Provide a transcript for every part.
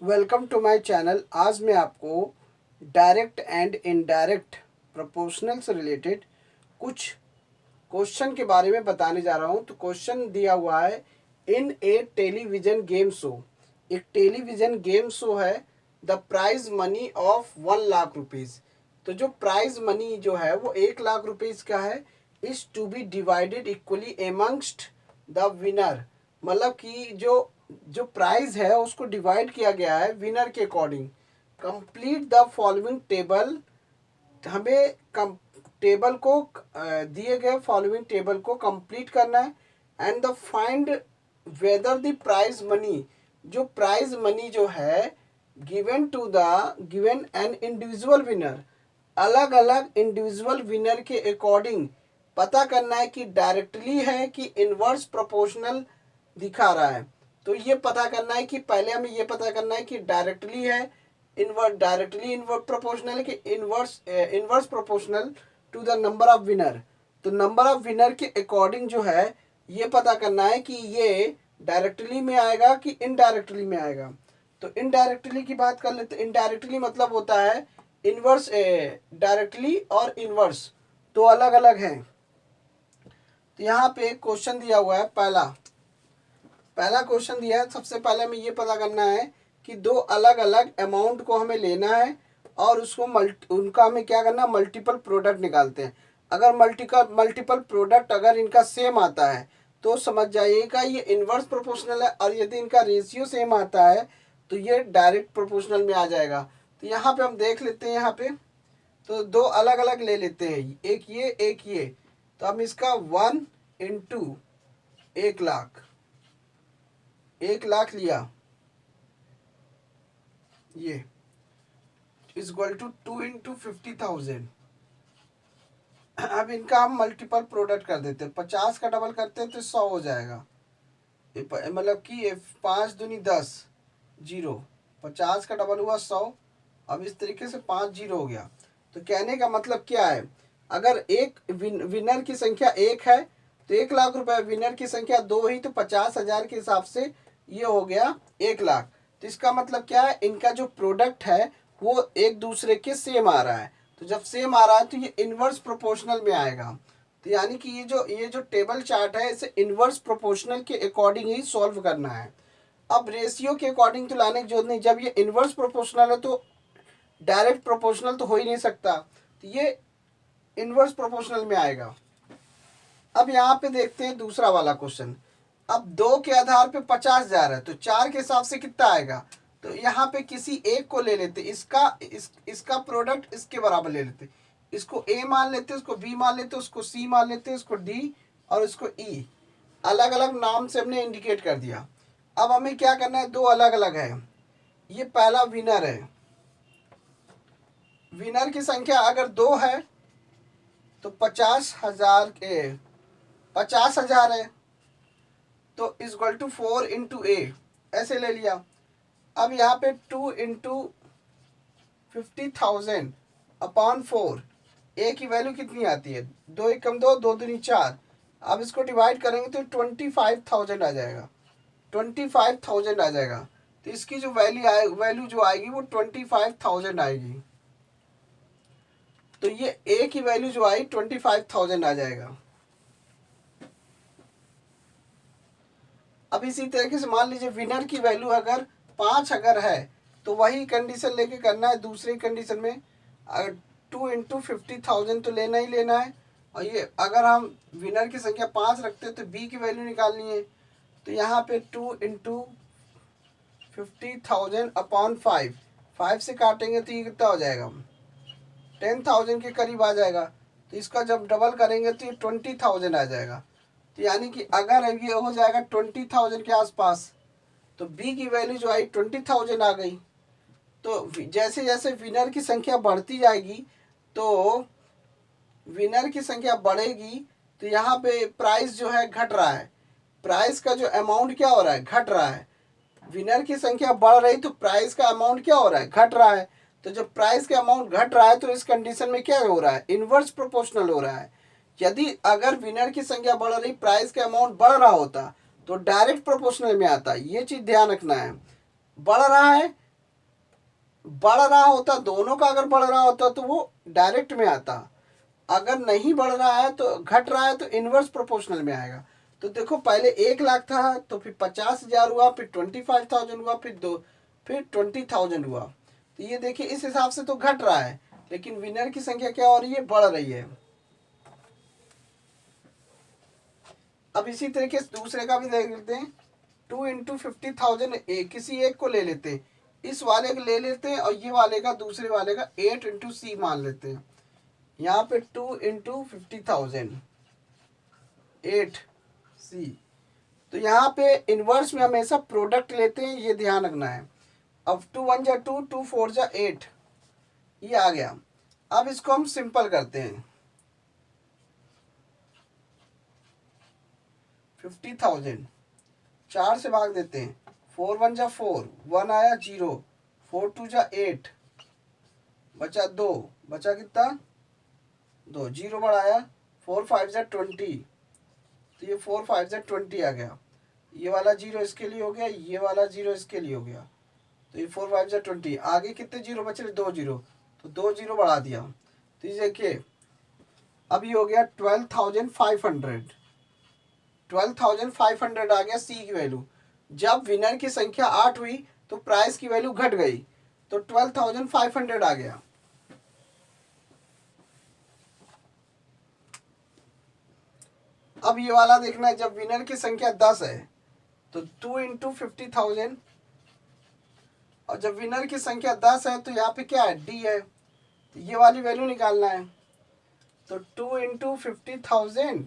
Welcome to my channel. आज मैं आपको डायरेक्ट एंड इनडायरेक्ट प्रोपोर्शनल से रिलेटेड कुछ क्वेश्चन के बारे में बताने जा रहा हूं। तो क्वेश्चन दिया हुआ है, in a television game show. एक टेलीविज़न गेम शो है, the prize money of 1 lakh rupees. तो जो प्राइज मनी जो है वो 1 लाख रुपीज़ का है। Is to be divided equally amongst the winner. मतलब कि जो जो प्राइज है उसको डिवाइड किया गया है विनर के according. Complete the following table. हमें टेबल को दिए गए फॉलोइंग टेबल को कंप्लीट करना है। And the find whether the prize money, जो प्राइज मनी जो है गिवन एन इंडिविजुअल विनर, अलग अलग इंडिविजुअल विनर के अकॉर्डिंग पता करना है कि डायरेक्टली है कि इनवर्स प्रोपोर्शनल दिखा रहा है। तो ये पता करना है कि पहले हमें ये पता करना है कि डायरेक्टली है, डायरेक्टली इनवर्स प्रोपोर्शनल है कि inverse proportional to the number of winner. तो नंबर ऑफ विनर के अकॉर्डिंग जो है ये पता करना है कि ये डायरेक्टली में आएगा कि इनडायरेक्टली में आएगा। तो इनडायरेक्टली की बात कर लेते। इनडायरेक्टली मतलब होता है इनवर्स। डायरेक्टली और इनवर्स तो अलग अलग हैं। तो यहाँ पे क्वेश्चन दिया हुआ है, पहला क्वेश्चन दिया है। सबसे पहले हमें ये पता करना है कि दो अलग अलग अमाउंट को हमें लेना है और उसको उनका हमें क्या करना है, मल्टीपल प्रोडक्ट निकालते हैं। अगर मल्टीपल प्रोडक्ट अगर इनका सेम आता है तो समझ जाइएगा ये इनवर्स प्रोपोर्शनल है, और यदि इनका रेशियो सेम आता है तो ये डायरेक्ट प्रोपोर्शनल में आ जाएगा। तो यहाँ पे हम देख लेते हैं, यहाँ पे तो दो अलग अलग ले लेते हैं, एक ये एक ये। तो हम इसका 1 × 1 लाख, 1 लाख लिया, ये इज इक्वल टू 2 × 50,000। अब इनका हम मल्टीपल प्रोडक्ट कर देते हैं, 50 का डबल करते हैं तो 100 हो जाएगा। मतलब कि 5 दूनी 10, जीरो, 50 का डबल हुआ 100। अब इस तरीके से 5 जीरो हो गया। तो कहने का मतलब क्या है, अगर एक विनर की संख्या 1 है तो 1 लाख रुपए, विनर की संख्या 2 ही तो 50,000 के हिसाब से ये हो गया 1 लाख। तो इसका मतलब क्या है, इनका जो प्रोडक्ट है वो एक दूसरे के सेम आ रहा है। तो जब सेम आ रहा है तो ये इनवर्स प्रोपोर्शनल में आएगा। तो यानी कि ये जो टेबल चार्ट है इसे इनवर्स प्रोपोर्शनल के अकॉर्डिंग ही सॉल्व करना है। अब रेशियो के अकॉर्डिंग तो लाने की जरूरत नहीं, जब ये इनवर्स प्रोपोर्शनल है तो डायरेक्ट प्रोपोर्शनल तो हो ही नहीं सकता, तो ये इनवर्स प्रोपोर्शनल में आएगा। अब यहाँ पे देखते हैं दूसरा वाला क्वेश्चन। अब 2 के आधार पे 50,000 है तो 4 के हिसाब से कितना आएगा। तो यहाँ पे किसी एक को ले लेते, इसका प्रोडक्ट इसके बराबर ले लेते। इसको ए मान लेते, उसको बी मान लेते, उसको सी मान लेते, उसको डी और उसको ई। अलग अलग नाम से हमने इंडिकेट कर दिया। अब हमें क्या करना है, दो अलग अलग है। ये पहला विनर है, विनर की संख्या अगर 2 है तो 50,000 है तो इज इक्वल टू 4 × 8 ऐसे ले लिया। अब यहाँ पे 2 × 50,000 अपॉन 4, ए की वैल्यू कितनी आती है, 2 × 1 = 2, 2 दूनी 4। अब इसको डिवाइड करेंगे तो 25,000 आ जाएगा, 25,000 आ जाएगा। तो इसकी जो वैल्यू जो आएगी वो 25,000 आएगी। तो ये ए की वैल्यू जो आई 25,000 आ जाएगा। अब इसी तरीके से मान लीजिए विनर की वैल्यू अगर 5 अगर है तो वही कंडीशन लेके करना है। दूसरी कंडीशन में अगर 2 × 50,000 तो लेना ही लेना है। और ये अगर हम विनर की संख्या 5 रखते हैं तो बी की वैल्यू निकालनी है। तो यहाँ पे 2 × 50,000 अपॉन 5 से काटेंगे तो ये कितना हो जाएगा, 10,000 के करीब आ जाएगा। तो इसका जब डबल करेंगे तो ये 20,000 आ जाएगा। तो यानी कि अगर ये हो जाएगा 20,000 के आसपास तो बी की वैल्यू जो आई 20,000 आ गई। तो जैसे जैसे विनर की संख्या बढ़ती जाएगी तो विनर की संख्या बढ़ेगी तो यहाँ पे प्राइस जो है घट रहा है, प्राइस का जो अमाउंट क्या हो रहा है, घट रहा है। विनर की संख्या बढ़ रही तो प्राइस का अमाउंट क्या हो रहा है, घट रहा है। तो जब प्राइस का अमाउंट घट रहा है तो इस कंडीशन में क्या हो रहा है, इनवर्स प्रोपोर्शनल हो रहा है। यदि अगर विनर की संख्या बढ़ रही, प्राइस का अमाउंट बढ़ रहा होता तो डायरेक्ट प्रोपोर्शनल में आता। ये चीज ध्यान रखना है, बढ़ रहा है बढ़ रहा होता, दोनों का अगर बढ़ रहा होता तो वो डायरेक्ट में आता, अगर नहीं बढ़ रहा है तो घट रहा है तो इनवर्स प्रोपोर्शनल में आएगा। तो देखो पहले 1 लाख था, तो फिर 50,000 हुआ, फिर 25,000 हुआ, फिर 20,000 हुआ। तो ये देखिए इस हिसाब से तो घट रहा है, लेकिन विनर की संख्या क्या हो रही है, बढ़ रही है। अब इसी तरीके से दूसरे का भी देख लेते हैं। 2 × 50,000 किसी एक को ले लेते हैं, इस वाले को ले लेते हैं और ये वाले का दूसरे वाले का 8 × C मान लेते हैं। यहाँ पे 2 × 50,000 8C। तो यहाँ पे इनवर्स में हमेशा प्रोडक्ट लेते हैं, ये ध्यान रखना है। अब 2 × 1 = 2, 2 × 4 = 8, ये आ गया। अब इसको हम सिंपल करते हैं। 50,000 4 से भाग देते हैं, 4 × 1 = 4, 1 आया 0, 4 × 2 = 8, बचा 2, बचा कितना 2, 0 बढ़ाया, 4 × 5 = 20, तो ये 4 × 5 = 20 आ गया। ये वाला 0 इसके लिए हो गया, ये वाला 0 इसके लिए हो गया, तो ये 4 × 5 = 20। आगे कितने 0 बचे, 2 0, तो 2 0 बढ़ा दिया। तो ये देखिए अब ये हो गया 12,500, 12,500 आ गया सी की वैल्यू। जब विनर की संख्या 8 हुई तो प्राइस की वैल्यू घट गई, तो 12,500 आ गया। अब ये वाला देखना है, जब विनर की संख्या 10 है तो 2 × 50,000, और जब विनर की संख्या 10 है तो यहाँ पे क्या है, डी है, तो ये वाली वैल्यू निकालना है। तो 2 × 50,000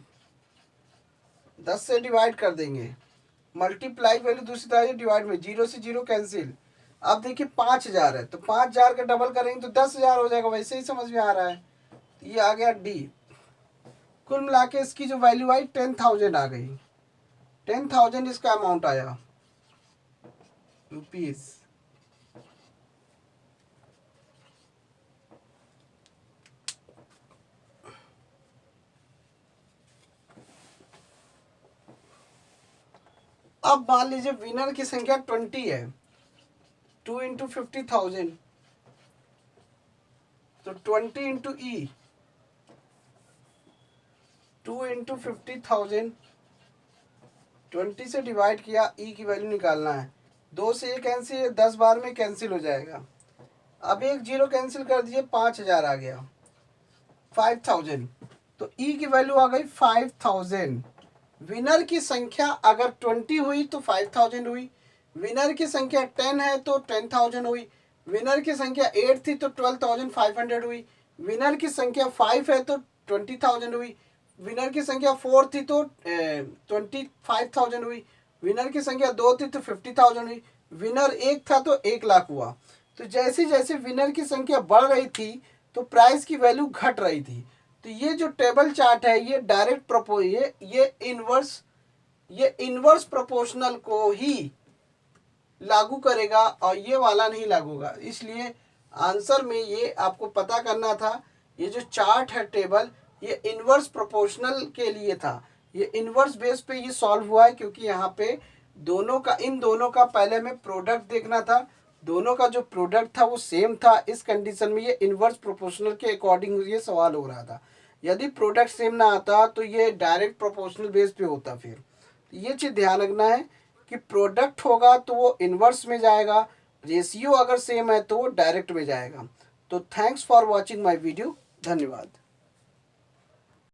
10 से डिवाइड कर देंगे, मल्टीप्लाई वैल्यू दूसरी तरह से डिवाइड में, 0 से 0 कैंसिल। अब देखिए 5,000 है, तो 5,000 का डबल करेंगे तो 10,000 हो जाएगा, वैसे ही समझ में आ रहा है। तो ये आ गया डी। कुल मिला के इसकी जो वैल्यू आई 10,000 आ गई, 10,000 इसका अमाउंट आया रुपीज। अब मान लीजिए विनर की संख्या 20 है, 2 × 50,000, तो 20 × E, 2 × 50,000 20 से डिवाइड किया, ई की वैल्यू निकालना है। 2 से ये कैंसिल, 10 बार में कैंसिल हो जाएगा। अब एक 0 कैंसिल कर दिए, 5,000 आ गया, 5,000, तो ई की वैल्यू आ गई 5,000। विनर की संख्या अगर 20 हुई तो 5,000 हुई, विनर की संख्या 10 है तो 10,000 हुई, विनर की संख्या 8 थी तो 12,500 हुई, विनर की संख्या 5 है तो 20,000 हुई, विनर की संख्या 4 थी तो 25,000 हुई, विनर की संख्या 2 थी तो 50,000 हुई, विनर 1 था तो 1,00,000 हुआ। तो जैसे जैसे विनर की संख्या बढ़ रही थी तो प्राइस की वैल्यू घट रही थी। तो ये जो टेबल चार्ट है ये डायरेक्ट प्रोपो ये इनवर्स प्रोपोर्शनल को ही लागू करेगा और ये वाला नहीं लागू होगा। इसलिए आंसर में ये आपको पता करना था, ये जो चार्ट है टेबल ये इनवर्स प्रोपोर्शनल के लिए था। ये इनवर्स बेस पे ये सॉल्व हुआ है, क्योंकि यहाँ पे इन दोनों का पहले में प्रोडक्ट देखना था, दोनों का जो प्रोडक्ट था वो सेम था। इस कंडीशन में ये इनवर्स प्रोपोर्शनल के अकॉर्डिंग ये सवाल हो रहा था। यदि प्रोडक्ट सेम ना आता तो ये डायरेक्ट प्रोपोर्शनल बेस पे होता। फिर ये चीज़ ध्यान रखना है कि प्रोडक्ट होगा तो वो इनवर्स में जाएगा, रेशियो अगर सेम है तो वो डायरेक्ट में जाएगा। तो thanks for watching my video, धन्यवाद।